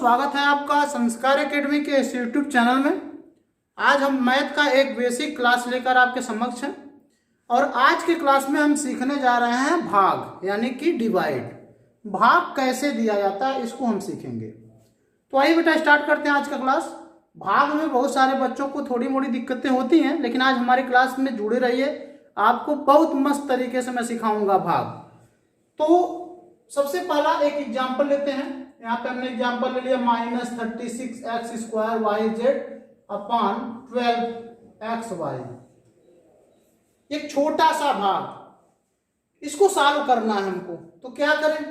स्वागत है आपका संस्कार एकेडमी के इस यूट्यूब चैनल में। आज हम मैथ का एक बेसिक क्लास लेकर आपके समक्ष हैं और आज की क्लास में हम सीखने जा रहे हैं भाग यानी कि डिवाइड। भाग कैसे दिया जाता है इसको हम सीखेंगे। तो आइए बेटा स्टार्ट करते हैं आज का क्लास। भाग में बहुत सारे बच्चों को थोड़ी मोड़ी दिक्कतें होती हैं, लेकिन आज हमारी क्लास में जुड़े रहिए, आपको बहुत मस्त तरीके से मैं सिखाऊंगा भाग। तो सबसे पहला एक एग्जाम्पल लेते हैं। यहाँ पे हमने एग्जाम्पल ले लिया -36x² YZ / 12xy। एक छोटा सा भाग, इसको सॉल्व करना है हमको। तो क्या करें,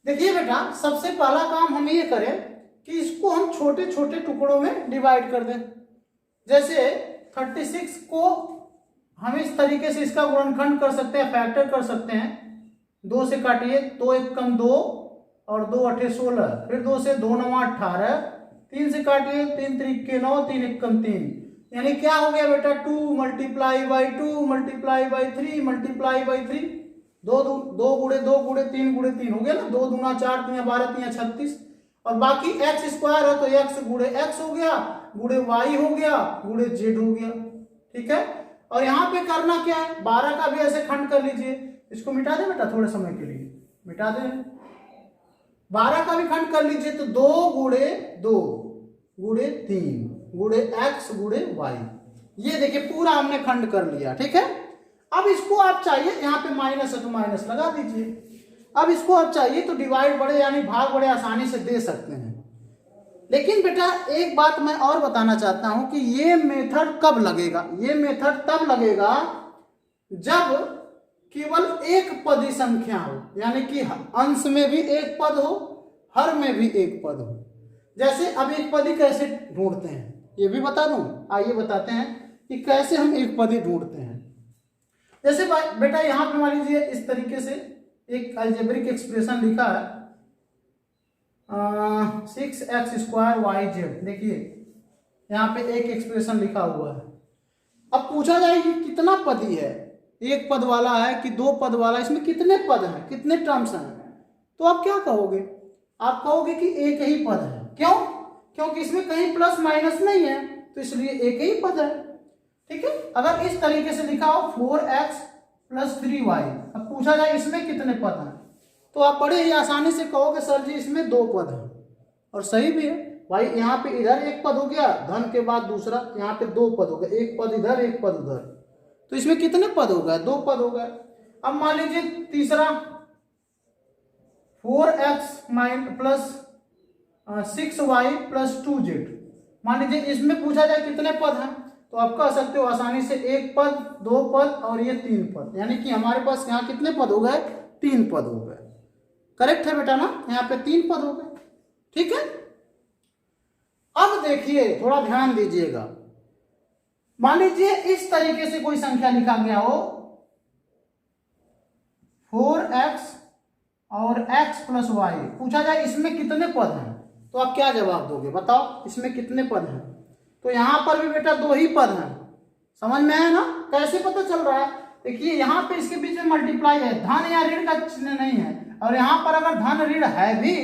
देखिए बेटा, सबसे पहला काम हम ये करें कि इसको हम छोटे छोटे टुकड़ों में डिवाइड कर दें। जैसे 36 को हम इस तरीके से इसका गुणनखंड कर सकते हैं, फैक्टर कर सकते हैं। 2 से काटिए, 2 × 1 = 2 और 2 × 8 = 16, फिर 2 से 2 × 9 = 18, 3 से काटिए, 3 × 3 = 9, 3 × 1 = 3। यानी क्या हो गया बेटा, 2 × 2 × 3 × 3 2 × 2 × 3 × 3 हो गया ना, 2 दूना 4, 3 × 12, 3 × 36। और बाकी x² है तो x × x हो गया, गुणे y हो गया, गुणे z हो गया। ठीक है, और यहाँ पे करना क्या है, 12 का भी ऐसे खंड कर लीजिए। इसको मिटा दे बेटा, थोड़े समय के लिए मिटा दे। 12 का भी खंड कर लीजिए तो 2 × 2 × 3 गुणे x गुणे y। ये देखिए पूरा हमने खंड कर लिया। ठीक है, अब इसको आप चाहिए, यहाँ पे माइनस है तो माइनस लगा दीजिए। अब इसको आप चाहिए तो डिवाइड बड़े यानी भाग बड़े आसानी से दे सकते हैं। लेकिन बेटा एक बात मैं और बताना चाहता हूं कि ये मेथड कब लगेगा। ये मेथड तब लगेगा जब केवल एक पदी संख्या हो, यानी कि अंश में भी एक पद हो, हर में भी एक पद हो। जैसे अब एक पदी कैसे ढूंढते हैं ये भी बता दूं। आइए बताते हैं कि कैसे हम एक पदी ढूंढते हैं। जैसे बेटा यहाँ पे मान लीजिए इस तरीके से एक अलजेब्रिक एक्सप्रेशन लिखा है 6x² YZ। देखिए यहाँ पे एक एक्सप्रेशन लिखा हुआ है। अब पूछा जाए कि कितना पदी है, एक पद वाला है कि 2 पद वाला, इसमें कितने पद हैं, कितने टर्म्स हैं। तो आप क्या कहोगे, आप कहोगे कि एक ही पद है। क्यों? क्योंकि इसमें कहीं प्लस माइनस नहीं है, तो इसलिए एक ही पद है। ठीक है, अगर इस तरीके से लिखा हो 4x + 3y, अब पूछा जाए इसमें कितने पद हैं, तो आप बड़े ही आसानी से कहोगे सर जी इसमें 2 पद हैं। और सही भी है भाई, यहाँ पे इधर एक पद हो गया, धन के बाद दूसरा, यहाँ पे 2 पद हो गए, एक पद इधर एक पद उधर, तो इसमें कितने पद हो गए, 2 पद हो गए। अब मान लीजिए तीसरा 4x + 6y + 2z। मान लीजिए इसमें पूछा जाए कितने पद हैं, तो आप कह सकते हो आसानी से 1 पद, 2 पद और ये 3 पद, यानी कि हमारे पास यहाँ कितने पद हो गए, 3 पद हो गए। करेक्ट है बेटा ना, यहाँ पे 3 पद हो गए। ठीक है, अब देखिए थोड़ा ध्यान दीजिएगा। मान लीजिए इस तरीके से कोई संख्या लिखा गया हो 4x और x + y, पूछा जाए इसमें कितने पद हैं, तो आप क्या जवाब दोगे, बताओ इसमें कितने पद हैं। तो यहां पर भी बेटा 2 ही पद हैं। समझ में आया ना, कैसे पता चल रहा है। देखिए यहाँ पे इसके बीच में मल्टीप्लाई है, धन या ऋण का चिन्ह नहीं है। और यहाँ पर अगर धन ऋण है भी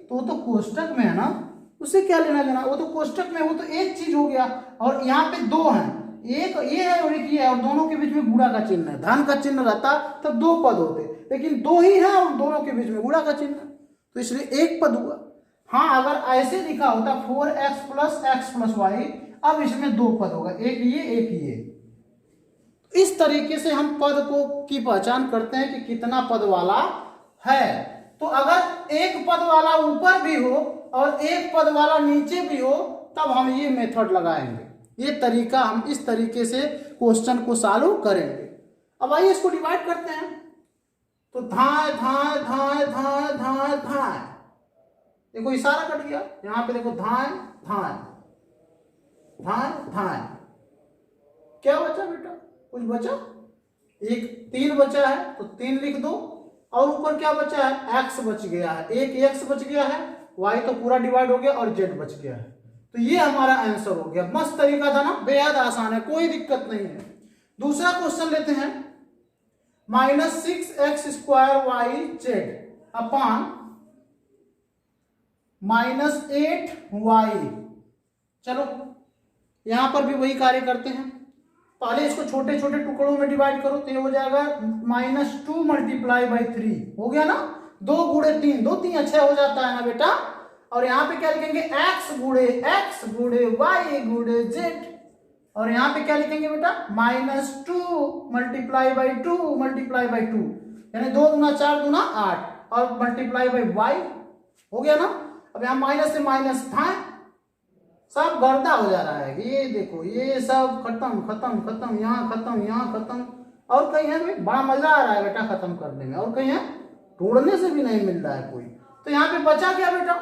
तो वो तो कोष्टक में है ना, उससे क्या लेना देना, वो तो कोष्टक में, वो तो एक चीज हो गया। और यहाँ पे 2 हैं, एक ये है और एक ये है, और दोनों के बीच में गुणा का चिन्ह है। धन का चिन्ह रहता तब 2 पद होते, लेकिन 2 ही है और दोनों के बीच में गुणा का चिन्ह, तो इसलिए 1 पद हुआ। हाँ, अगर ऐसे लिखा होता 4x + x + y, अब इसमें 2 पद होगा, एक ये एक ये। इस तरीके से हम पद को की पहचान करते हैं कि कितना पद वाला है। तो अगर एक पद वाला ऊपर भी हो और एक पद वाला नीचे भी हो, तब हम ये मेथड लगाएंगे। ये तरीका, हम इस तरीके से क्वेश्चन को सॉल्व करेंगे। अब आइए इसको डिवाइड करते हैं। तो धाए धाए धाए धाए धाए धाए, देखो इशारा कट गया, यहाँ पे देखो धाए धाए धाए धाए, क्या बचा बेटा, कुछ बचा, एक 3 बचा है तो 3 लिख दो, और ऊपर क्या बचा है, x बच गया है, एक x बच गया है, y तो पूरा डिवाइड हो गया और z बच गया है। तो ये हमारा आंसर हो गया। मस्त तरीका था ना, बेहद आसान है, कोई दिक्कत नहीं है। दूसरा क्वेश्चन लेते हैं -6x² YZ / -8y। चलो यहां पर भी वही कार्य करते हैं। पहले इसको छोटे छोटे टुकड़ों में डिवाइड करो तो ये हो जाएगा -2 × 3। हो गया ना, 2 गुणे 3, 2 3 अच्छा हो जाता है ना बेटा। और यहाँ पे क्या लिखेंगे, x गुणे y गुणे z। और यहाँ पे क्या लिखेंगे बेटा, -2 × 2 यानी 2 दूना 4 दूना 8 और मल्टीप्लाई बाई y। हो गया ना। अब यहाँ माइनस से माइनस था, सब गर्दा हो जा रहा है। ये देखो ये सब खत्म खत्म खत्म, यहाँ खत्म यहाँ खत्म। और कहीं है बड़ा मजा आ रहा है बेटा खत्म करने में, और कहीं है ढूंढने से भी नहीं मिल रहा है कोई। तो यहाँ पे बचा क्या बेटा,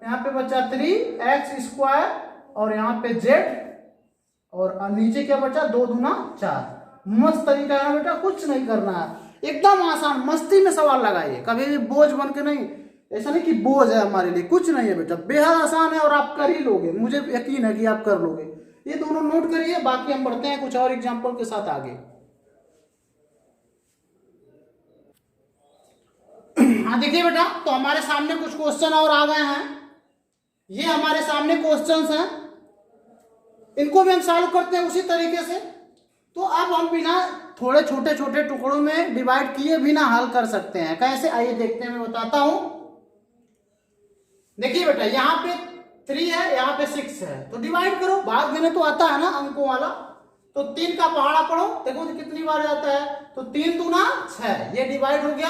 यहाँ पे बचा 3x² और यहाँ पे z और नीचे क्या बचा 2 दूना 4। मस्त तरीका है बेटा, कुछ नहीं करना है, एकदम आसान, मस्ती में सवाल लगाइए, कभी भी बोझ बन के नहीं। ऐसा नहीं कि बोझ है हमारे लिए, कुछ नहीं है बेटा, बेहद आसान है और आप कर ही लोगे, मुझे यकीन है कि आप कर लोगे। ये दोनों नोट करिए, बाकी हम बढ़ते हैं कुछ और एग्जांपल के साथ आगे। हाँ देखिए बेटा, तो हमारे सामने कुछ क्वेश्चन और आ गए हैं। ये हमारे सामने क्वेश्चंस हैं, इनको भी हम सॉल्व करते हैं उसी तरीके से। तो अब हम बिना थोड़े छोटे छोटे टुकड़ों में डिवाइड किए बिना हल कर सकते हैं। कैसे, आइए देखते हैं, मैं बताता हूं। देखिए बेटा, यहाँ पे 3 है, यहाँ पे 6 है, तो डिवाइड करो, भाग देने तो आता है ना अंकों वाला। तो 3 का पहाड़ा पढ़ो, देखो तो कितनी बार जाता है, तो 3 दूना 6, ये डिवाइड हो गया,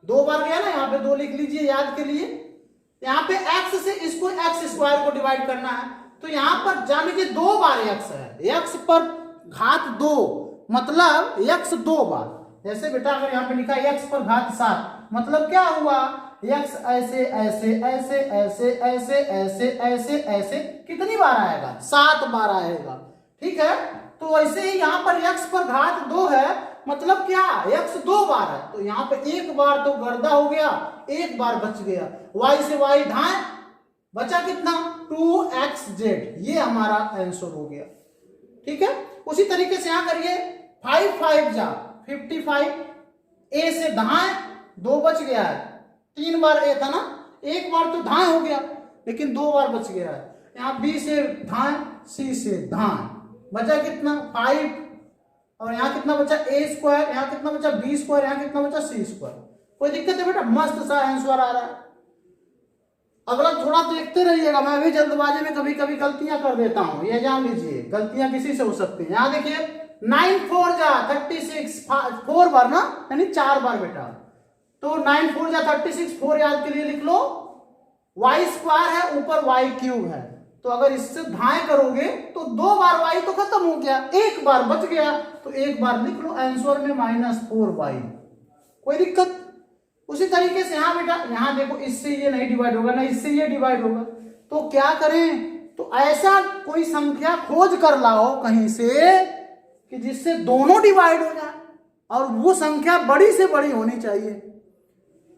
2 बार गया ना, यहाँ पे 2 लिख लीजिए याद के लिए। यहाँ पे x से इसको x² को डिवाइड करना है, तो यहाँ पर जान लीजिए 2 बार x है, x पर घात 2 मतलब x 2 बार। जैसे बेटा अगर यहाँ पे लिखा है x पर घात 7, मतलब क्या हुआ, x ऐसे ऐसे ऐसे ऐसे ऐसे ऐसे ऐसे ऐसे कितनी बार आएगा, 7 बार आएगा। ठीक है, तो ऐसे ही यहाँ पर x पर घात 2 है, मतलब क्या, x 2 बार है, तो यहाँ पे 1 बार तो गर्दा हो गया, 1 बार बच गया, y से y ढाए, बचा कितना 2xz, ये हमारा आंसर हो गया। ठीक है, उसी तरीके से यहाँ करिए, 5 5 जा 55, a से ढाए 2 बच गया है, 3 बार a था ना, 1 बार तो ढाए हो गया लेकिन 2 बार बच गया है। यहाँ b से ढाए, c से ढाए, बचा कितना 5, और यहाँ कितना बचा a², यहाँ कितना बचा b², यहाँ कितना बचा c²। कोई दिक्कत है बेटा, मस्त सा आंसर आ रहा है। अगला थोड़ा देखते रहिएगा, मैं भी जल्दबाजी में कभी कभी गलतियां कर देता हूं, ये जान लीजिए, गलतियां किसी से हो सकती हैं। यहाँ देखिए 9 4 जा 36, 4 बार ना, यानी 4 बार बेटा, तो 9 4 जा 36, 4 याद के लिए लिख लो, y² है, ऊपर y³ है, तो अगर इससे ढाई करोगे तो 2 बार y तो खत्म हो गया, 1 बार बच गया, तो 1 बार लिख लो आंसर में -4y। कोई दिक्कत। उसी तरीके से यहाँ बेटा, यहाँ देखो इससे ये नहीं डिवाइड होगा ना, इससे ये डिवाइड होगा, तो क्या करें, तो ऐसा कोई संख्या खोज कर लाओ कहीं से कि जिससे दोनों डिवाइड हो जाए, और वो संख्या बड़ी से बड़ी होनी चाहिए।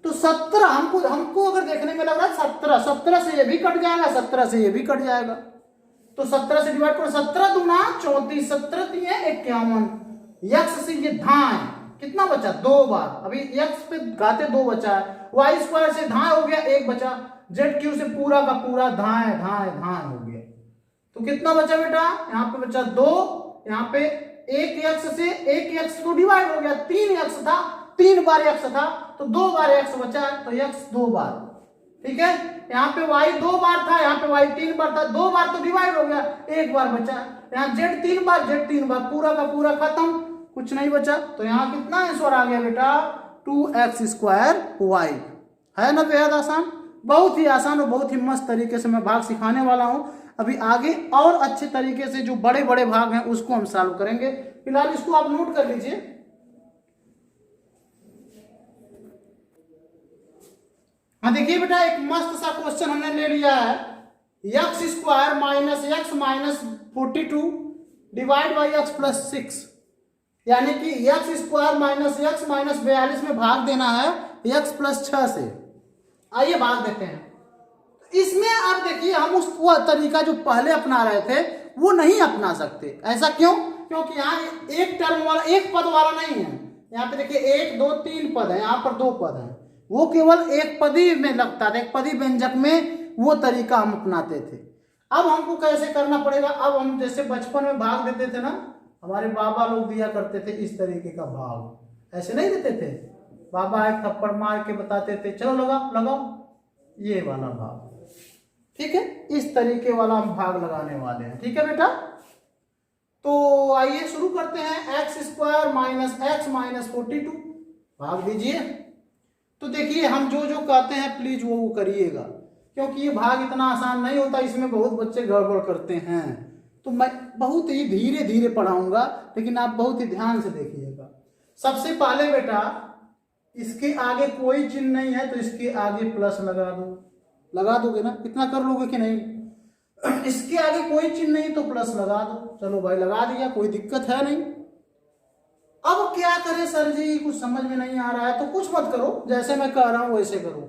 तो 17 हमको अगर देखने में लग रहा है 17 से ये भी कट जाएगा, 17 से ये भी कट जाएगा, तो 17 से डिवाइड करो, 17 दूना 34, 17 3 51, x से ये ढाए कितना बचा 2 बार, अभी x पे घाते 2 बचा है, y² से ढाए हो गया 1 बचा, z³ से पूरा का पूरा ढाए ढाए ढाए हो गया, तो कितना बचा बेटा, यहाँ पे बचा 2, यहाँ पे 1x से 1x तो डिवाइड हो गया, 3x था, 3 बार x था, तो 2 बार x बचा, तो x 2 बार। ठीक है, यहाँ पे y 2 बार था, यहाँ पे y 3 बार था, 2 बार तो डिवाइड हो गया, 1 बार बचा, यहाँ z 3 बार, z 3 बार, पूरा का पूरा खत्म, कुछ नहीं बचा, तो यहाँ कितना आंसर आ गया बेटा 2x² y। है ना बेहद आसान, बहुत ही आसान और बहुत ही मस्त तरीके से मैं भाग सिखाने वाला हूँ। अभी आगे और अच्छे तरीके से जो बड़े बड़े भाग हैं उसको हम सॉल्व करेंगे, फिलहाल इसको आप नोट कर लीजिए। हाँ देखिए बेटा, एक मस्त सा क्वेश्चन हमने ले लिया है, x² - x - 42 divide by x + 6, यानी कि x² - x - 42 में भाग देना है x + 6 से। आइए भाग देते हैं। इसमें आप देखिए, हम उस वो तरीका जो पहले अपना रहे थे वो नहीं अपना सकते। ऐसा क्यों? क्योंकि यहाँ एक टर्म वाला, एक पद वाला नहीं है। यहाँ पे देखिए 1 2 3 पद है, यहाँ पर 2 पद है, वो केवल एक पदी में लगता था, एक पदी व्यंजक में वो तरीका हम अपनाते थे। अब हमको कैसे करना पड़ेगा, अब हम जैसे बचपन में भाग देते थे ना, हमारे बाबा लोग दिया करते थे इस तरीके का भाग, ऐसे नहीं देते थे, बाबा एक थप्पड़ मार के बताते थे चलो लगाओ लगाओ, ये वाला भाग, ठीक है, इस तरीके वाला हम भाग लगाने वाले हैं। ठीक है बेटा, तो आइए शुरू करते हैं। X square minus x minus 42 भाग दीजिए। तो देखिए हम जो जो कहते हैं प्लीज वो करिएगा, क्योंकि ये भाग इतना आसान नहीं होता, इसमें बहुत बच्चे गड़बड़ करते हैं। तो मैं बहुत ही धीरे धीरे पढ़ाऊंगा, लेकिन आप बहुत ही ध्यान से देखिएगा। सबसे पहले बेटा इसके आगे कोई चिन्ह नहीं है तो इसके आगे प्लस लगा दो, लगा दोगे ना, इतना कर लोगे कि नहीं? इसके आगे कोई चिन्ह नहीं तो प्लस लगा दो। चलो भाई लगा दिया, कोई दिक्कत है नहीं। अब क्या करें सर जी, कुछ समझ में नहीं आ रहा है, तो कुछ मत करो, जैसे मैं कह रहा हूं वैसे करो।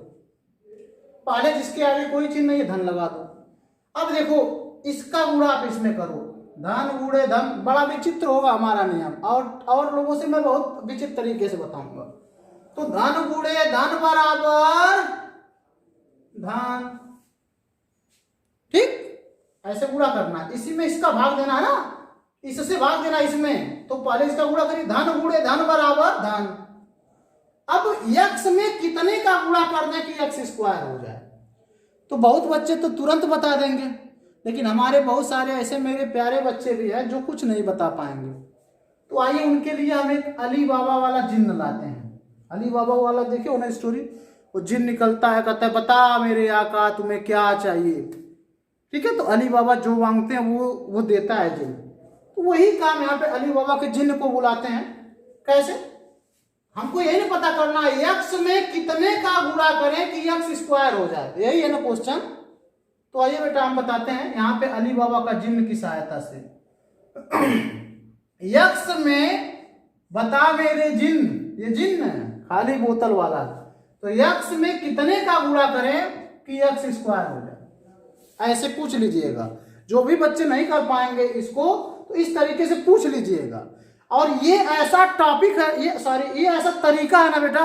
पहले जिसके आगे कोई चिन्ह नहीं है धन लगा दो। अब देखो इसका गुणा आप इसमें करो, धन गुणे धन, बड़ा विचित्र होगा हमारा नियम, और लोगों से मैं बहुत विचित्र तरीके से बताऊंगा। तो धन गुणे धन बराबर धन, ठीक, ऐसे गुणा करना है, इसी में इसका भाग देना है ना, इससे भाग देना इसमें, तो पहले इसका गुणा करिए, धन गुणे धन बराबर धन। अब x में कितने का गुणा कर दें कि x स्क्वायर हो जाए? तो बहुत बच्चे तो तुरंत बता देंगे, लेकिन हमारे बहुत सारे ऐसे मेरे प्यारे बच्चे भी हैं जो कुछ नहीं बता पाएंगे। तो आइए उनके लिए हम एक अली बाबा वाला जिन्न लाते हैं। अली बाबा वाला देखे हो ना स्टोरी, वो जिन्न निकलता है, कहता है बता मेरे आका तुम्हें क्या चाहिए, ठीक है, तो अली बाबा जो मांगते हैं वो देता है जिन्न। तो वही काम यहाँ पे अली बाबा के जिन्न को बुलाते हैं। कैसे? हमको यही नहीं पता करना है x में कितने का गुणा करें कि x स्क्वायर हो जाए, यही है ना क्वेश्चन। तो आइए बेटा हम बताते हैं यहाँ पे अली बाबा का जिन्न की सहायता से। x में बता मेरे जिन्न, ये जिन्न है खाली बोतल वाला, तो x में कितने का गुणा करें कि x स्क्वायर हो जाए, ऐसे पूछ लीजिएगा। जो भी बच्चे नहीं कर पाएंगे इसको तो इस तरीके से पूछ लीजिएगा। और ये ऐसा टॉपिक है, ये ऐसा तरीका है ना बेटा,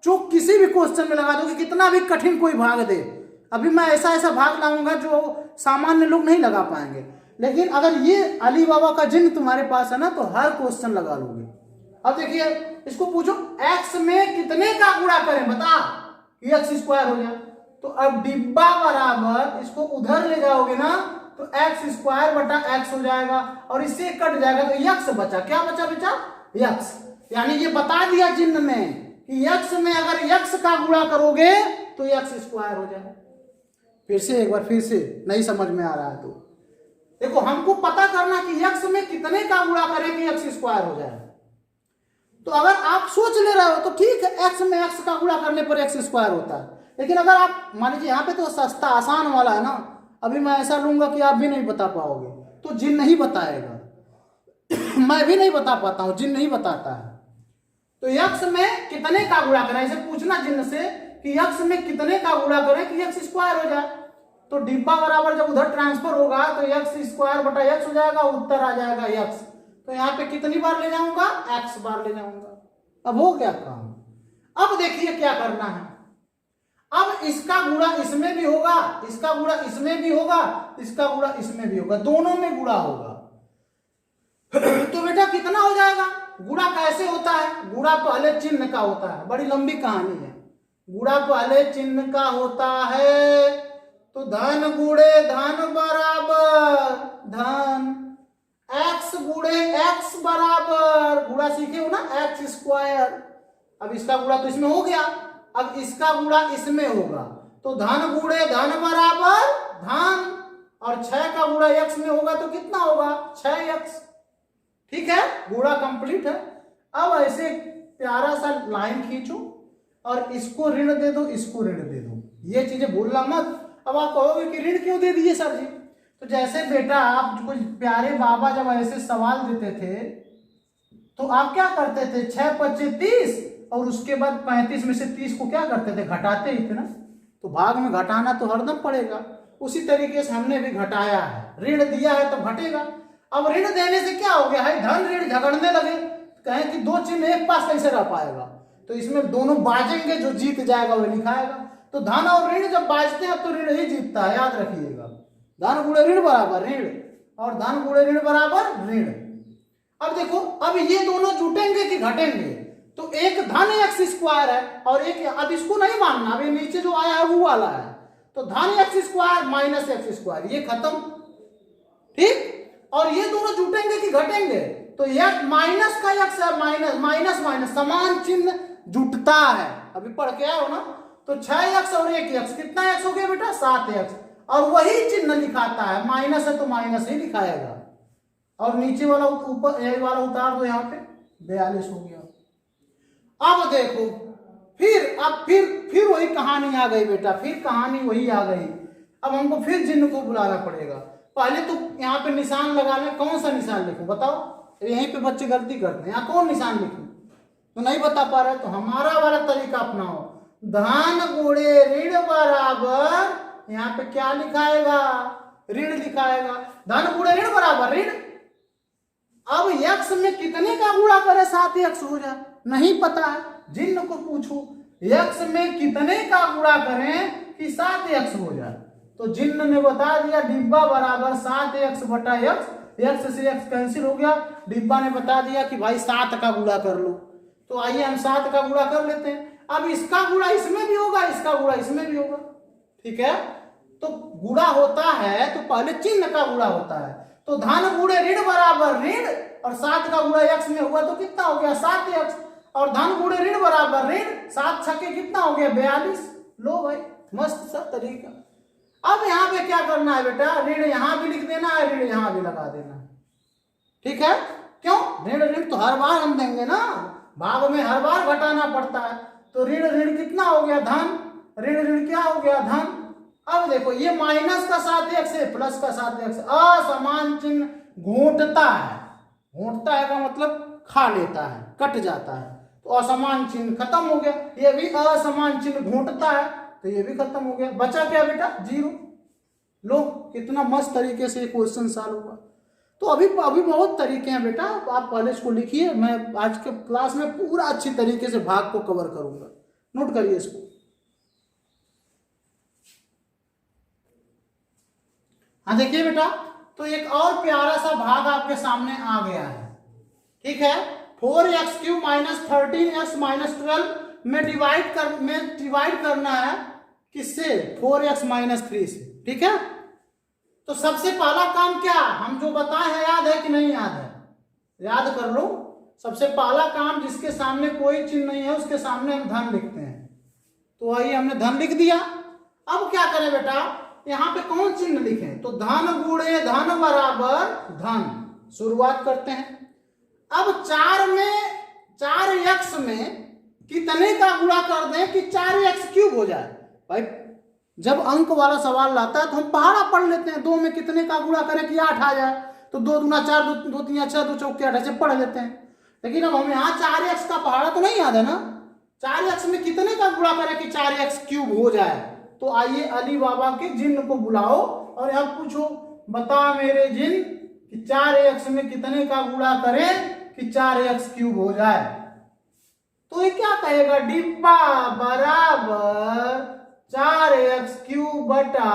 जो किसी भी क्वेश्चन में लगा दो कि कितना भी कठिन कोई भाग दे। अभी मैं ऐसा भाग लाऊंगा जो सामान्य लोग नहीं लगा पाएंगे, लेकिन अगर ये अली बाबा का जिन्न तुम्हारे पास है ना तो हर क्वेश्चन लगा लोगे। अब देखिए इसको पूछो x में कितने का गुणा करें बता कि x स्क्वायर हो जाए, तो अब डिब्बा बराबर इसको उधर ले जाओगे ना तो x स्क्वायर बटा x हो जाएगा, और इससे कट जाएगा तो x बचा। क्या बचा बेटा? x। यानी ये बता दिया चिन्ह में कि x में अगर x का गुणा करोगे तो x स्क्वायर हो जाए। फिर से एक बार, फिर से नहीं समझ में आ रहा है तो देखो, हमको पता करना कि x में कितने का गुणा करें कि x स्क्वायर हो जाए। तो अगर आप सोच ले रहे हो तो ठीक है, x में x का गुणा करने पर x स्क्वायर होता है, लेकिन अगर आप मान लीजिए यहाँ पे तो सस्ता आसान वाला है ना, अभी मैं ऐसा लूंगा कि आप भी नहीं बता पाओगे, तो जिन्न नहीं बताएगा। मैं भी नहीं बता पाता हूं, जिन्न नहीं बताता है। तो x में कितने का गुणा करें, ऐसे पूछना जिन्न से कि x में कितने का गुणा करें कि x स्क्वायर हो जाए। तो डिब्बा बराबर जब उधर ट्रांसफर होगा तो x स्क्वायर बटा x हो जाएगा, उत्तर आ जाएगा x। तो यहाँ पे कितनी बार ले जाऊंगा? x बार ले जाऊंगा। अब हो गया काम। अब देखिए क्या करना है, अब इसका गुणा इसमें भी होगा, इसका गुणा इसमें भी होगा, इसका गुणा इसमें भी होगा, दोनों में गुणा होगा। तो बेटा कितना हो जाएगा? गुणा कैसे होता है? गुणा पहले चिन्ह का होता है, बड़ी लंबी कहानी है। गुणा पहले चिन्ह का होता है, तो धन गुणे धन बराबर धन, x गुणे x बराबर, गुणा सीखे हो ना, x स्क्वायर। अब इसका गुणा तो इसमें हो गया, अब इसका गुणा इसमें होगा, तो धन गुणे धन बराबर धन, और 6 का गुणा x में होगा तो कितना होगा? 6x। ठीक है, गुणा कंप्लीट है। अब ऐसे प्यारा सा लाइन खींचो और इसको ऋण दे दो, इसको ऋण दे दो, ये चीजें भूलना मत। अब आप कहोगे कि ऋण क्यों दे दिए सर जी? तो जैसे बेटा आप कुछ प्यारे बाबा जब ऐसे सवाल देते थे तो आप क्या करते थे? 6 25 30, और उसके बाद 35 में से 30 को क्या करते थे? घटाते ही थे ना। तो भाग में घटाना तो हरदम पड़ेगा, उसी तरीके से हमने भी घटाया है, ऋण दिया है तो घटेगा। अब ऋण देने से क्या हो गया है? धन ऋण झगड़ने लगे, कहें कि दो चिन्ह एक पास कैसे रह पाएगा, तो इसमें दोनों बाजेंगे, जो जीत जाएगा वह लिखाएगा। तो धन और ऋण जब बाजते हैं तो ऋण ही जीतता है, याद रखिएगा। धन गुणे ऋण बराबर ऋण, और धन गुणे ऋण बराबर ऋण। अब देखो, अब ये दोनों जुटेंगे कि घटेंगे? तो एक धन एक्स स्क्वायर है और एक, अब इसको नहीं मानना, अब ये नीचे जो आया है वो वाला है, तो धन x square minus x square, ये खत्म, ठीक। और ये दोनों जुटेंगे कि घटेंगे? तो एक माइनस का एक्स है, माइनस माइनस माइनस समान चिन्ह जुटता है, अभी पढ़ के आए हो ना। तो 6x और 1x, कितना x हो गया बेटा? 7x, और वही चिन्ह लिखाता है, माइनस है तो माइनस ही लिखाएगा, और नीचे वाला ऊपर ये वाला उतार दो, यहाँ पे 42 हो गया। अब देखो, फिर वही कहानी आ गई बेटा, फिर कहानी वही आ गई। अब हमको फिर चिन्ह को बुलाना पड़ेगा। पहले तो यहाँ पे निशान लगा ले, कौन सा निशान लिखूं बताओ? यहीं पे बच्चे गलती करते हैं, यहाँ कौन निशान लिखूं? तो नहीं बता पा रहे, तो हमारा वाला तरीका अपनाओ, धन गुणे ऋण बराबर, यहाँ पे क्या लिखाएगा? ऋण लिखाएगा। धन गुणे ऋण बराबर ऋण। अब x में कितने का गुणा करें 7x हो जाए? नहीं पता है, जिन को पूछो x में कितने का गुणा करें कि 7x हो जाए? तो जिन ने बता दिया डिब्बा बराबर 7x बटा x, x से x कैंसिल हो गया, डिब्बा ने बता दिया कि भाई 7 का गुणा कर लो। तो आइए हम 7 का गुणा कर लेते हैं। अब इसका गुणा इसमें भी होगा, इसका गुणा इसमें भी होगा, ठीक है। तो गुणा होता है तो पहले चिन्ह का गुणा होता है, तो धन गुणे ऋण बराबर ऋण, और 7 का गुणा x में हुआ तो कितना हो गया? 7x, और धन गुणे ऋण बराबर ऋण, 7 छके कितना हो गया? 42। लो भाई, मस्त सा तरीका। अब यहाँ पे क्या करना है बेटा? ऋण यहाँ भी लिख देना है, ऋण यहाँ भी लगा देना है, ठीक है। क्यों? ऋण ऋण तो हर बार हम देंगे ना, भाग में हर बार घटाना पड़ता है। तो ऋण ऋण कितना हो गया? धन, ऋण ऋण क्या हो गया? धन। अब देखो, ये माइनस का 7x है, प्लस का 7x, असमान चिन्ह घूंटता है। घूंटता है का मतलब खा लेता है, कट जाता है, तो असमान चिन्ह खत्म हो गया। ये भी असमान चिन्ह घूंटता है, तो ये भी खत्म हो गया। बचा क्या बेटा? 0। लो, कितना मस्त तरीके से क्वेश्चन सॉल्व हुआ। तो अभी बहुत तरीके हैं बेटा, आप पहले इसको लिखिए, मैं आज के क्लास में पूरा अच्छी तरीके से भाग को कवर करूंगा, नोट करिए इसको। हाँ देखिए बेटा, तो एक और प्यारा सा भाग आपके सामने आ गया है, ठीक है। 4x³ माइनस 13x माइनस 12 में डिवाइड करना है, किससे? 4x माइनस 3 से, ठीक है। तो सबसे पहला काम क्या, हम जो बताए हैं याद है कि नहीं याद है? याद कर लो। सबसे पहला काम, जिसके सामने कोई चिन्ह नहीं है उसके सामने हम धन लिखते हैं। तो आइए, हमने धन लिख दिया। अब क्या करें बेटा? यहाँ पे कौन चिन्ह लिखें? तो धन गुणे धन बराबर धन, शुरुआत करते हैं। अब 4x में कितने का गुणा कर दें कि 4x³ हो जाए? भाई जब अंक वाला सवाल लाता है तो हम पहाड़ा पढ़ लेते हैं, 2 में कितने का गुणा करें कि 8 आ जाए, तो 2 दूना 4, 2 3 6, 2 चौके 8 ऐसे पढ़ लेते हैं। लेकिन अब हमें यहाँ 4x का पहाड़ा तो नहीं याद है ना, 4x में कितने का गुणा करें कि 4x³ हो जाए? तो आइए अली बाबा के जिन्न को बुलाओ और यहाँ पूछो, बता मेरे जिन्न कि 4x में कितने का गुणा करें कि 4x³ हो जाए? तो ये क्या कहेगा? डिब्बा बराबर 4x³ बटा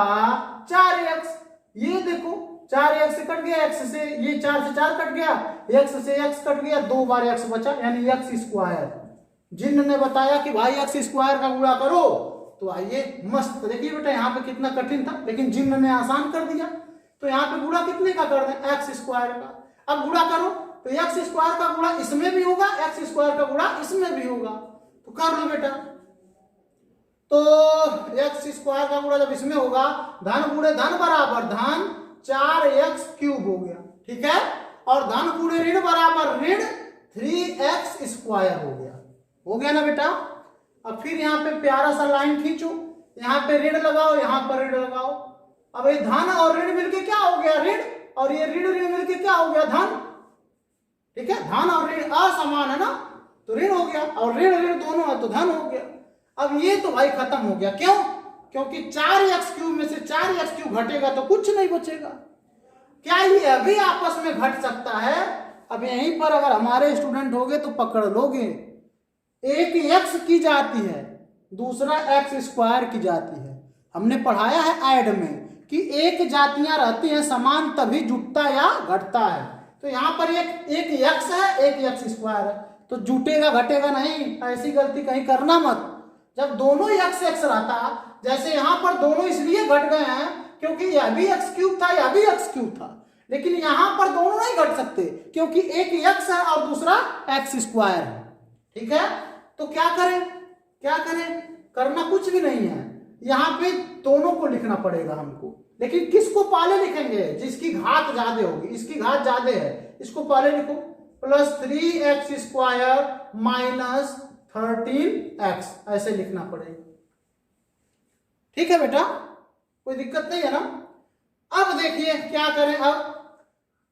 4x। ये देखो 4x से कट गया, x से ये 4 से 4 कट गया, x से x कट गया, 2 बार x बचा, यानी x²। जिन ने बताया कि भाई x² का गुणा करो, तो आइए मस्त देखिए बेटा, यहाँ पे कितना कठिन था लेकिन जिन ने आसान कर दिया। तो यहाँ पे गुणा कितने का कर दें? x² का। अब गुणा करो तो x² का गुणा इसमें भी होगा, x² का गुणा इसमें भी होगा, तो कर लो बेटा। तो x² का गुणा जब इसमें होगा, धन गुणे धन बराबर धन 4x³ हो गया, ठीक है। और धन गुणे ऋण बराबर ऋण 3x² हो गया ना बेटा। अब फिर यहाँ पे प्यारा सा लाइन खींचो, यहाँ पे ऋण लगाओ, यहाँ पर ऋण लगाओ। अब ये धन और ऋण मिलके क्या हो गया? ऋण, और ये ऋण ऋण मिलके क्या हो गया? धन, ठीक है। धन और ऋण असमान है ना, तो ऋण हो गया, और ऋण ऋण दोनों है तो धन हो गया। अब ये तो भाई खत्म हो गया, क्यों? क्योंकि 4x³ में से 4x³ घटेगा तो कुछ नहीं बचेगा। क्या ये अभी आपस में घट सकता है? अब यहीं पर अगर हमारे स्टूडेंट होगे तो पकड़ लोगे, एक x की जाती है दूसरा एक्स स्क्वायर की जाती है। हमने पढ़ाया है ऐड में कि एक जातियां रहती हैं समान तभी जुटता या घटता है। तो यहाँ पर एक एक्स है, एक एक्स स्क्वायर है, तो जुटेगा घटेगा नहीं, ऐसी गलती कहीं करना मत। जब दोनों एक्स एक्स रहता, जैसे यहाँ पर दोनों इसलिए घट गए हैं क्योंकि यह भी एक्स क्यूब था, यह भी एक्स क्यूब था, लेकिन यहाँ पर दोनों नहीं घट सकते क्योंकि एक एक्स है और दूसरा एक्स स्क्वायर है। ठीक है, तो क्या करें, क्या करें, करना कुछ भी नहीं है, यहाँ पे दोनों को लिखना पड़ेगा हमको। लेकिन किसको पहले लिखेंगे? जिसकी घात ज्यादा होगी। इसकी घात ज्यादा है, इसको पहले लिखो, plus 3x square minus 13x, ऐसे लिखना पड़ेगा। ठीक है बेटा, कोई दिक्कत नहीं है ना। अब देखिए क्या करें,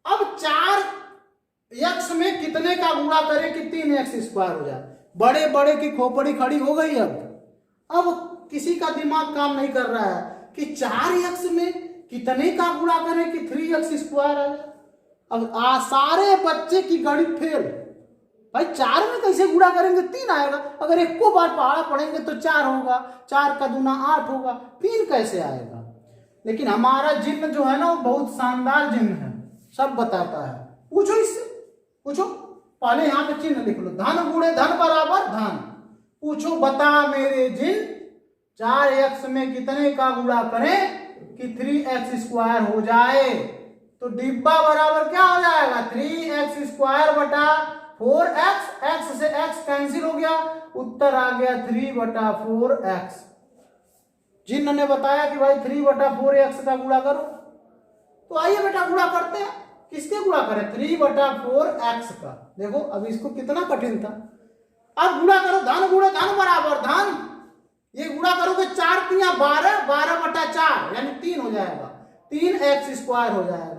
अब 4x में कितने का गुणा करें कि 3x स्क्वायर हो जाए। बड़े बड़े की खोपड़ी खड़ी हो गई। अब किसी का दिमाग काम नहीं कर रहा है कि 4x में कितने का गुणा करें कि 3x स्क्वायर आ जाए। अब सारे बच्चे की गणित फेल। भाई 4 में कैसे गुणा करेंगे? 3 आएगा। अगर एक को बार पहाड़ा पढ़ेंगे तो 4 होगा, 4 का दूना 8 होगा, 3 कैसे आएगा? लेकिन हमारा जिन्न जो है ना वो बहुत शानदार जिन्न है, सब बताता है। पूछो इससे, पूछो। पहले यहाँ पे चिन्ह लिख लो, धन गुणे धन बराबर धन। पूछो बता मेरे जिन्न 4x में कितने का गुणा करें कि 3x स्क्वायर हो जाए। तो डिब्बा बराबर क्या हो जाएगा? 3x स्क्वायर बटा 4x, x से x कैंसिल हो गया, उत्तर आ गया 3 बटा 4x। जिन ने बताया कि भाई 3 बटा 4x का गुणा करो, तो आइए बेटा गुणा करते हैं। किसके गुणा करें? 3 बटा 4x का। देखो अब इसको कितना कठिन था। अब गुणा करो, धन गुणे धन बराबर धन। ये गुणा करोगे 4 तिया 12, 12 बटा 4 यानी 3 हो जाएगा, 3x स्क्वायर हो जाएगा।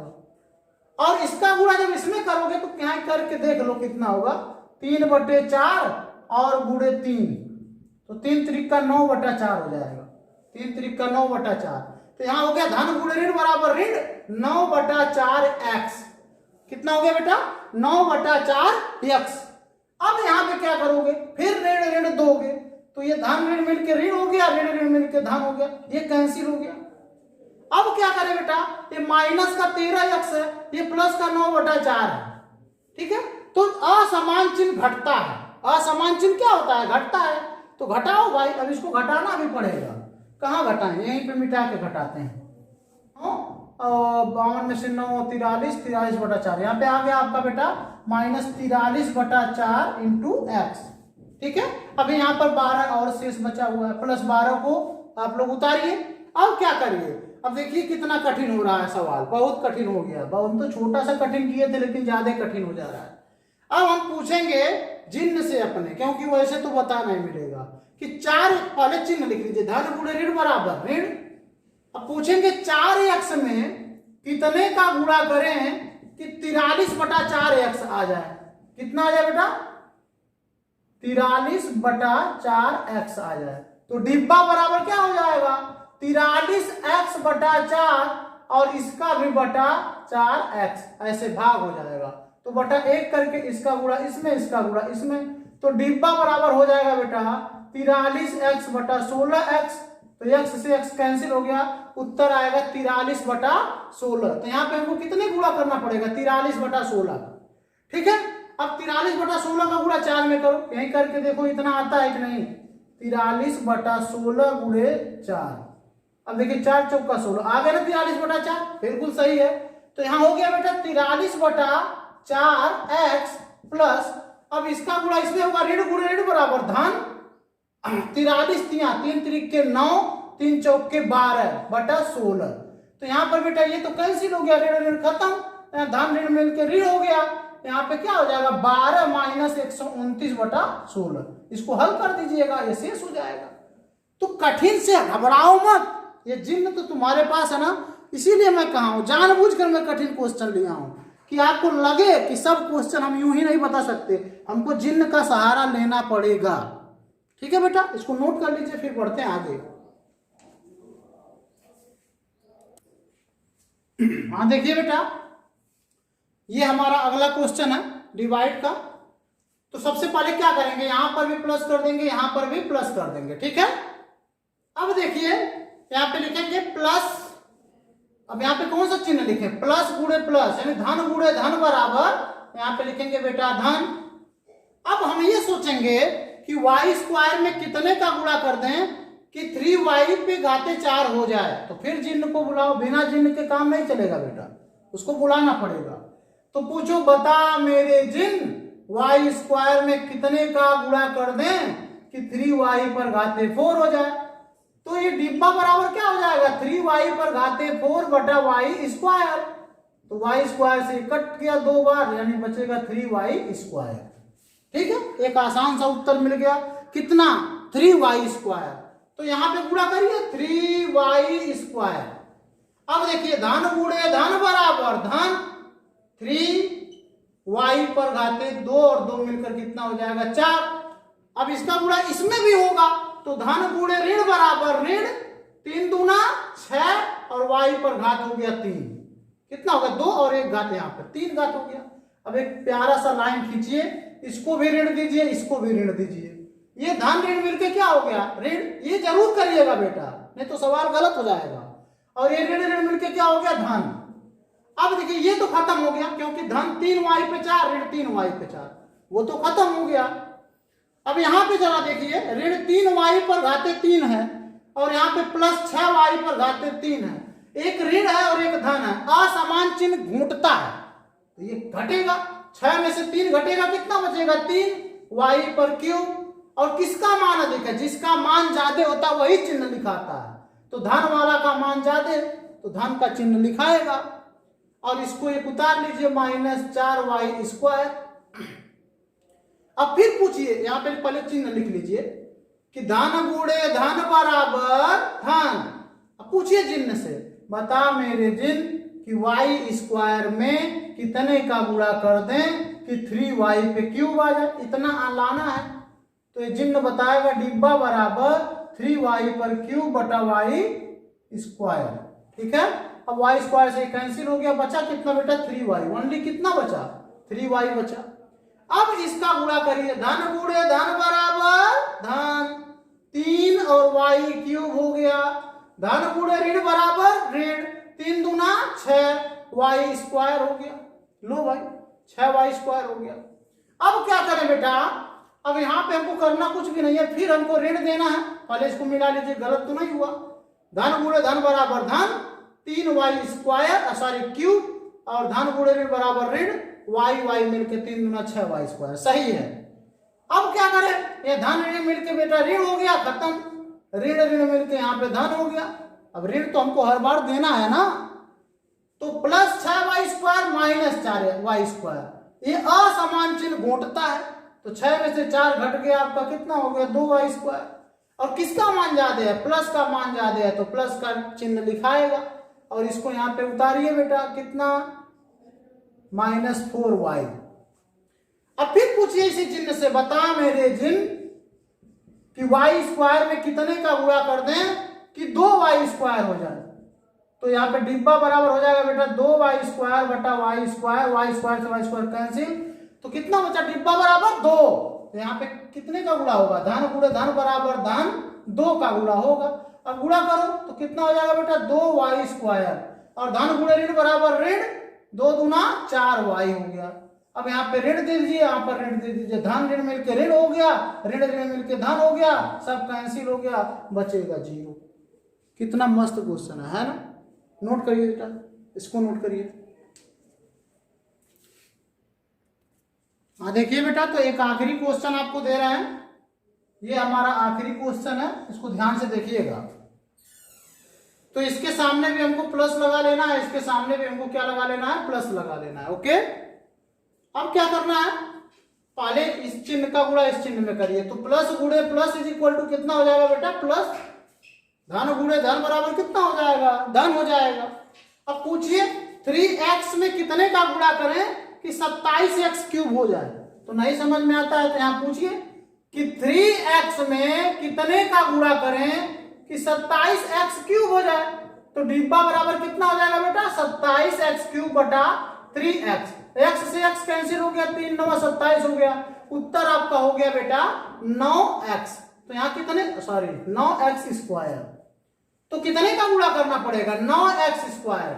और इसका गुणा जब इसमें करोगे तो क्या करके देख लो कितना होगा, 3 बटे 4 और गुणे 3, तो 3 त्रिका 9 बटा 4 हो जाएगा, 3 त्रिका 9 बटा 4। तो यहाँ हो गया धन गुणे ऋण बराबर ऋण 9 बटा 4x। कितना हो गया बेटा? 9 बटा 4x। अब यहाँ पे क्या करोगे? फिर ऋण ऋण दोगे, तो ये धन ऋण मिलके ऋण हो गया, ऋण ऋण मिलके धन हो गया, ये कैंसिल हो गया। अब क्या करें बेटा? ये माइनस का 13x है, ये प्लस का 9 बटा 4 है। ठीक है, तो असमान चिन्ह घटता है। असमान चिन्ह क्या होता है? घटता है। तो घटाओ भाई, अब इसको घटाना भी पड़ेगा। कहाँ घटाएं? यहीं पे मिटा के घटाते हैं। 52 में से 9 43, 43 बटा 4, यहाँ पे आ गया आपका बेटा माइनस 43 बटा 4 इंटू एक्स। ठीक है, अभी यहाँ पर 12 और शेष बचा हुआ है, प्लस 12 को आप लोग उतारिए। अब क्या करिए? अब देखिए कितना कठिन हो रहा है सवाल, बहुत कठिन हो गया। हम तो छोटा सा कठिन किए थे लेकिन ज्यादा कठिन हो जा रहा है। अब हम पूछेंगे जिन्न से अपने, क्योंकि वैसे तो बता नहीं मिलेगा कि 4, पहले चिन्ह लिख लीजिए, धन गुणे ऋण बराबर ऋण। अब पूछेंगे 4x में कितने का गुणा करें कि 43 बटा 4x आ जाए। कितना आ जाए बेटा? 43 बटा 4x आ जाए। तो डिब्बा बराबर क्या हो जाएगा? 43x बटा 4 और इसका भी बटा 4x, ऐसे भाग हो जाएगा। तो बटा 1 करके इसका गुणा इसमें, इसका गुणा इसमें, तो डिब्बा बराबर हो जाएगा बेटा 43x बटा 16x। तो x से x कैंसिल हो गया, उत्तर आएगा 43 बटा 16। तो यहाँ पे हमको कितने गुणा करना पड़ेगा? 43 बटा 16। ठीक है, अब 43 बटा 16 का गुणा 4 में करो, यहीं करके देखो इतना आता है कि नहीं। 43 बटा 16 गुणे 4। अब देखिए 4 चौका 16 आ गया ना, 43 बटा 4 बिल्कुल सही है। तो यहाँ हो गया बेटा 43 बटा 4x प्लस, अब इसका गुणा इसमें होगा, ऋण गुणे ऋण बराबर धन। 43 3 त्रिके 9, 3 चौके 12 बटा 16। तो यहाँ पर बेटा ये तो कैंसिल हो गया, ऋण ऋण खत्म, धन ऋण मिलकर ऋण हो गया। यहाँ पे क्या हो जाएगा? 12 माइनस 129 बटा 16। इसको हल कर दीजिएगा, ये शेष हो जाएगा। तो कठिन से घबराओ मत, ये जिन्न तो तुम्हारे पास है ना, इसीलिए मैं कहा हूं जानबूझकर मैं कठिन क्वेश्चन लिया हूं कि आपको लगे कि सब क्वेश्चन हम यूं ही नहीं बता सकते, हमको जिन्न का सहारा लेना पड़ेगा। ठीक है बेटा, इसको नोट कर लीजिए, फिर बढ़ते हैं आगे। हाँ देखिए बेटा, ये हमारा अगला क्वेश्चन है डिवाइड का। तो सबसे पहले क्या करेंगे, यहां पर भी प्लस कर देंगे, यहां पर भी प्लस कर देंगे, ठीक है। अब देखिए यहां पे लिखेंगे प्लस, अब यहाँ पे कौन सा चिन्ह लिखे, प्लस गुणे प्लस, यानी धन गुणे धन बराबर, यहाँ पे लिखेंगे बेटा धन। अब हम ये सोचेंगे कि वाई स्क्वायर में कितने का गुणा कर दें कि 3y पे घाते 4 हो जाए, तो फिर चिन्ह को बुलाओ, बिना चिन्ह के काम नहीं चलेगा बेटा, उसको बुलाना पड़ेगा। तो पूछो बता मेरे जिन वाई स्क्वायर में कितने का गुणा कर दें कि 3y पर घाते 4 हो जाए। तो ये डिब्बा बराबर क्या हो जाएगा, 3y पर घाते 4 बटा वाई स्क्वायर। तो वाई स्क्वायर से कट गया 2 बार, यानी बचेगा 3y स्क्वायर। ठीक है, एक आसान सा उत्तर मिल गया, कितना, 3y स्क्वायर। तो यहां पे गुणा करिए 3y स्क्वायर। अब देखिए धन गुणे धन बराबर धन, 3y पर घाते 2 और 2 मिलकर कितना हो जाएगा 4। अब इसका गुणा इसमें भी होगा, तो धन गुणे ऋण बराबर ऋण, 3 दूना 6 और y पर घात हो गया 3, कितना होगा 2 और 1 घात, यहाँ पर 3 घात हो गया। अब एक प्यारा सा लाइन खींचिए, इसको भी ऋण दीजिए, इसको भी ऋण दीजिए, ये धन ऋण मिलके क्या हो गया ऋण, ये जरूर करिएगा बेटा, नहीं तो सवाल गलत हो जाएगा। और ये ऋण ऋण मिलके क्या हो गया धन। अब देखिए ये तो खत्म हो गया, क्योंकि धन 3y पे 4 ऋण 3y पे 4, वो तो खत्म हो गया। अब यहाँ पे जरा देखिए ऋण 3y पर घाते 3 है और यहाँ पे प्लस 6y पर घाते 3 है, एक ऋण है और एक धन है, असमान चिन्ह घूंटता है, तो ये घटेगा, 6 में से 3 घटेगा, कितना बचेगा 3y पर क्यूब। और किसका मान अधिक है, जिसका मान ज्यादा होता वही चिन्ह लिखाता है, तो धन वाला का मान ज्यादा तो धन का चिन्ह लिखाएगा। और इसको एक उतार लीजिए -4y स्क्वायर। अब फिर पूछिए, यहाँ पे पहले चिन्ह लिख लीजिए कि धन गुणे धन बराबर धन। अब पूछिए चिन्ह से, बता मेरे जिन कि y स्क्वायर में कितने का गुणा कर दें कि 3y पे क्यूब आ जाए, इतना लाना है। तो ये चिन्ह बताएगा डिब्बा बराबर 3y पर क्यूब बटा y स्क्वायर, ठीक है। अब y स्क्वायर से कैंसिल हो गया, बचा कितना बेटा 3y, ओनली कितना बचा 3y बचा। अब इसका गुणा करिए, धन गुणे धन बराबर धन, 3 और y क्यूब हो गया, धन गुणे ऋण बराबर ऋण, 3 दूना 6y स्क्वायर हो गया। लो भाई 6y स्क्वायर हो गया। अब क्या करें बेटा, अब यहाँ पे हमको करना कुछ भी नहीं है, फिर हमको ऋण देना है, पहले इसको मिला लीजिए, गलत तो नहीं हुआ। धन गुणे धन बराबर धन, 3y स्क्वायर सॉरी क्यूब, और धन गुणे ऋण बराबर ऋण, y मिलके 3 दूना 6y स्क्वायर, सही है। अब क्या करें, ये धन ऋण मिलके बेटा ऋण हो गया, खत्म, ऋण ऋण मिलके यहाँ पे धन हो गया। अब ऋण तो हमको हर बार देना है ना, तो plus 6y square minus 4y square, ये असमान चिन्ह घोंटता है, तो 6 में से 4 घट गया, आपका कितना हो गया 2y स्क्वायर। और किसका मान ज्यादा है, प्लस का मान ज्यादा है, तो प्लस का चिन्ह लिखाएगा। और इसको यहाँ पे उतारिए बेटा, कितना -4y। अब फिर पूछिए इसी चिन्ह से, बता मेरे जिन कि y स्क्वायर में कितने का गुणा कर दें कि 2y स्क्वायर हो जाए। तो यहाँ पे डिब्बा बराबर हो जाएगा बेटा 2y स्क्वायर बटा y स्क्वायर, y स्क्वायर से y स्क्वायर कैंसिल, तो कितना बचा डिब्बा बराबर 2। तो यहाँ पे कितने का गुणा होगा, धन गुणे धन बराबर धन, 2 का गुणा होगा। अब गुणा करो तो कितना हो जाएगा बेटा 2y स्क्वायर, और धन गुणे ऋण बराबर ऋण, 2 दूना 4y हो गया। अब यहाँ पे ऋण दे दीजिए, यहाँ पर ऋण दे दीजिए, धन ऋण मिलके ऋण हो गया, ऋण ऋण मिलके धन हो गया, सब कैंसिल हो गया, बचेगा 0। कितना मस्त क्वेश्चन है ना, नोट करिए बेटा, इसको नोट करिए। हाँ देखिए बेटा, तो एक आखिरी क्वेश्चन आपको दे रहे हैं, ये हमारा आखिरी क्वेश्चन है, इसको ध्यान से देखिएगा। तो इसके सामने भी हमको प्लस लगा लेना है, इसके सामने भी हमको क्या लगा लेना है, प्लस लगा लेना है, ओके। अब क्या करना है, पहले इस चिन्ह का गुणा इस चिन्ह में करिए, तो प्लस गुणे प्लस इज इक्वल टू कितना हो जाएगा बेटा, प्लस, धन गुणे धन बराबर कितना हो जाएगा, धन हो जाएगा। अब पूछिए 3x में कितने का गुणा करें कि 27x क्यूब हो जाए, तो नहीं समझ में आता है तो यहाँ पूछिए कि 3x में कितने का गुणा करें कि 27x क्यूब हो जाए। तो डिब्बा बराबर कितना हो जाएगा बेटा 27x क्यूब बटा 3x। x से x कैंसिल हो गया, 3 9 27 हो गया। उत्तर आपका हो गया बेटा 9x। तो यहाँ कितने, सॉरी 9x स्क्वायर। तो कितने का गुणा करना पड़ेगा, 9x स्क्वायर।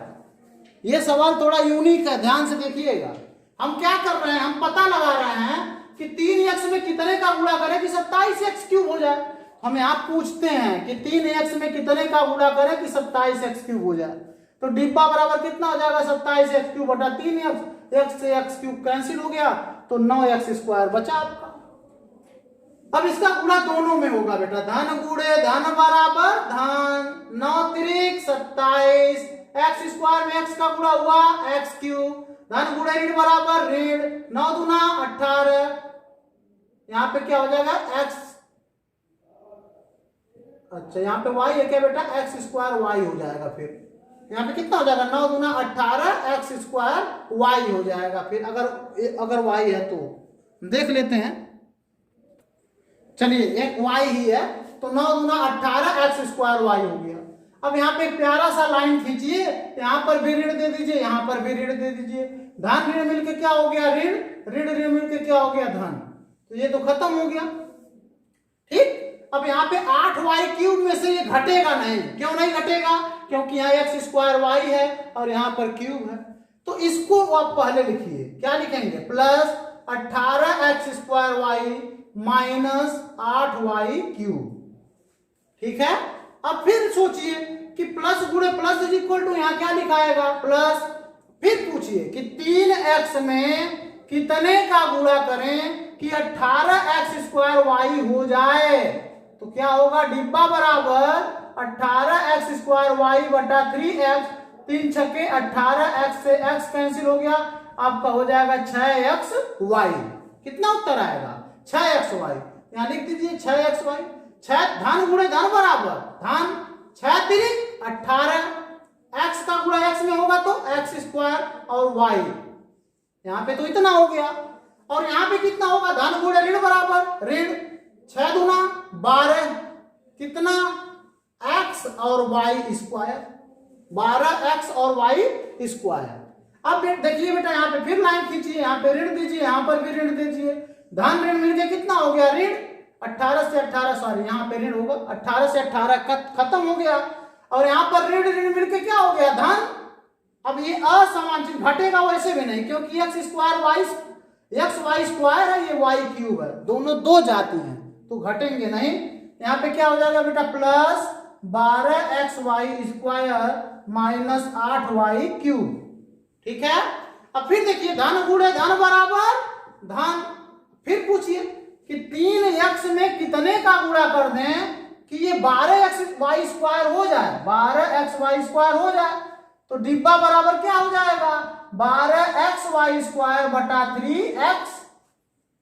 ये सवाल थोड़ा यूनिक है, ध्यान से देखिएगा। हम क्या कर रहे हैं, हम पता लगा रहे हैं कि 3x में कितने का गुणा करें कि 27x क्यूब हो जाए। हमें आप पूछते हैं कि 3x में कितने का गुणा करें कि 27x क्यूब हो जाए। तो डिब्बा बराबर कितना हो जाएगा, 27x क्यूब बटा 3x, x से x क्यूब कैंसिल हो गया, तो 9x स्क्वायर बचा आपका। अब इसका गुणा दोनों में होगा बेटा, धन गुणे धन बराबर धन, 9 त्रिक 27, x स्क्वायर में x का गुणा हुआ x क्यूब, धन गुणे ऋण बराबर ऋण, 9 दूना 18। यहाँ पे क्या हो जाएगा x, अच्छा यहाँ पे y है क्या बेटा, x स्क्वायर y हो जाएगा। फिर यहाँ पे कितना हो जाएगा, 9 दूना 18 x स्क्वायर y हो जाएगा। फिर अगर y है तो देख लेते हैं, चलिए एक y ही है, तो 9 दूना 18 x स्क्वायर y हो गया। अब यहाँ पे एक प्यारा सा लाइन खींचिए, यहाँ पर भी ऋण दे दीजिए, यहाँ पर भी ऋण दे दीजिए। धन ऋण मिलके क्या हो गया ऋण, ऋण ऋण मिलके क्या हो गया धन। तो ये तो खत्म हो गया, ठीक। अब यहाँ पे 8y क्यूब में से ये घटेगा नहीं, क्यों नहीं घटेगा, क्योंकि यहाँ x स्क्वायर y है और यहाँ पर क्यूब है। तो इसको आप पहले लिखिए, क्या लिखेंगे, plus 18x square y minus 8y cube, ठीक है। अब फिर सोचिए कि प्लस गुणे प्लस इज इक्वल टू, यहाँ क्या लिखाएगा प्लस, फिर पूछिए कि 3x में कितने का गुणा करें कि 18x स्क्वायर y हो जाए। तो क्या होगा, डिब्बा बराबर 18x स्क्वायर y बटा 3x, 3 छक्के 18x से x कैंसिल हो गया, आपका हो जाएगा 6xy। कितना उत्तर आएगा, 6xy। यहाँ लिख दीजिए 6xy। 6 धन गुणे धन बराबर धन, 6 3 18, x का गुणा x में होगा तो x स्क्वायर और y, यहाँ पे तो इतना हो गया। और यहाँ पे कितना होगा, धन गुणे ऋण बराबर ऋण, 6 दूना 12, कितना x और y स्क्वायर, 12x और y स्क्वायर। अब देखिए बेटा यहाँ पे फिर लाइन खींचिए, यहाँ पे ऋण दीजिए, यहाँ पर भी ऋण दीजिए। धन ऋण मिलके कितना हो गया ऋण, 18 से 18, सॉरी यहाँ पे ऋण होगा, 18 से 18 खत्म हो गया। और यहाँ पर ऋण ऋण मिलके क्या हो गया धन। अब ये असमान चीज घटेगा वैसे भी नहीं, क्योंकि x square y, x y square है, ये y क्यूब है, दोनों दो जाती हैं तो घटेंगे नहीं। यहाँ पे क्या हो जाएगा बेटा, plus 12xy square minus 8y cube, ठीक है। अब फिर देखिए धन गुणे धन बराबर धन, फिर पूछिए कि 3x में कितने का गुणा कर दें कि ये 12xy स्क्वायर हो जाए, 12xy स्क्वायर हो जाए। तो डिब्बा बराबर क्या हो जाएगा, 12xy स्क्वायर बटा 3x।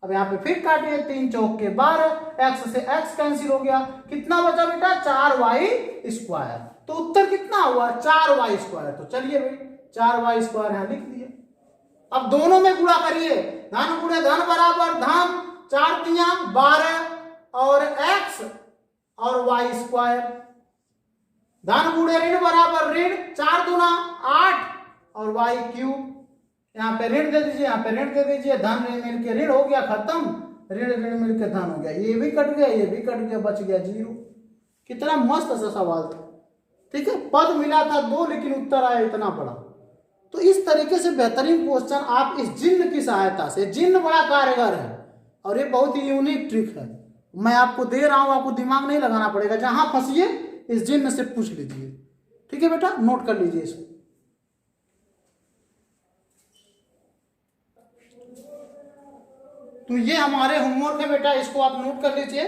अब यहाँ पे फिर काटिए, 3 चौक के 12, x से x कैंसिल हो गया, कितना बचा बेटा 4y स्क्वायर। तो उत्तर कितना हुआ 4y स्क्वायर। तो चलिए भाई 4y स्क्वायर यहाँ लिख दिए। अब दोनों में गुणा करिए, धन गुणे धन बराबर धन, 4 तिया 12 और x और y स्क्वायर, धन गुणे ऋण बराबर ऋण, 4 दूना 8 और y क्यूब। यहाँ पे ऋण दे दीजिए, यहाँ पे ऋण दे दीजिए, धन ऋण मिलके ऋण हो गया खत्म, ऋण ऋण मिलके धन हो गया, ये भी कट गया, ये भी कट गया, बच गया 0। कितना मस्त सा सवाल था, ठीक है। पद मिला था 2 लेकिन उत्तर आया इतना बड़ा। तो इस तरीके से बेहतरीन क्वेश्चन आप इस जिन्न की सहायता से, जिन्न बड़ा कारगर है और ये बहुत ही यूनिक ट्रिक है, मैं आपको दे रहा हूं, आपको दिमाग नहीं लगाना पड़ेगा, जहां फंसिए इस जिन्न से पूछ लीजिए, ठीक है बेटा, नोट कर लीजिए इसको। तो ये हमारे होमवर्क है बेटा, इसको आप नोट कर लीजिए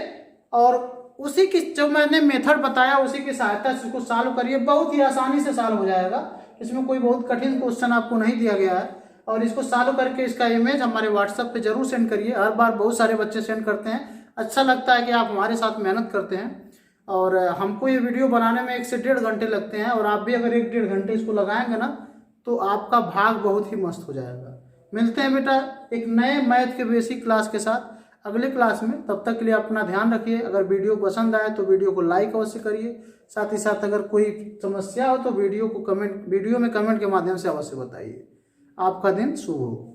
और उसी की जो मैंने मेथड बताया उसी की सहायता से इसको सॉल्व करिए, बहुत ही आसानी से सॉल्व हो जाएगा। इसमें कोई बहुत कठिन क्वेश्चन आपको नहीं दिया गया है। और इसको सॉल्व करके इसका इमेज हमारे व्हाट्सएप पे जरूर सेंड करिए, हर बार बहुत सारे बच्चे सेंड करते हैं, अच्छा लगता है कि आप हमारे साथ मेहनत करते हैं। और हमको ये वीडियो बनाने में 1 से 1.5 घंटे लगते हैं, और आप भी अगर 1-1.5 घंटे इसको लगाएंगे ना तो आपका भाग बहुत ही मस्त हो जाएगा। मिलते हैं बेटा एक नए मैथ के बेसिक क्लास के साथ अगले क्लास में, तब तक के लिए अपना ध्यान रखिए। अगर वीडियो पसंद आए तो वीडियो को लाइक अवश्य करिए, साथ ही साथ अगर कोई समस्या हो तो वीडियो में कमेंट के माध्यम से अवश्य बताइए। आपका दिन शुभ हो।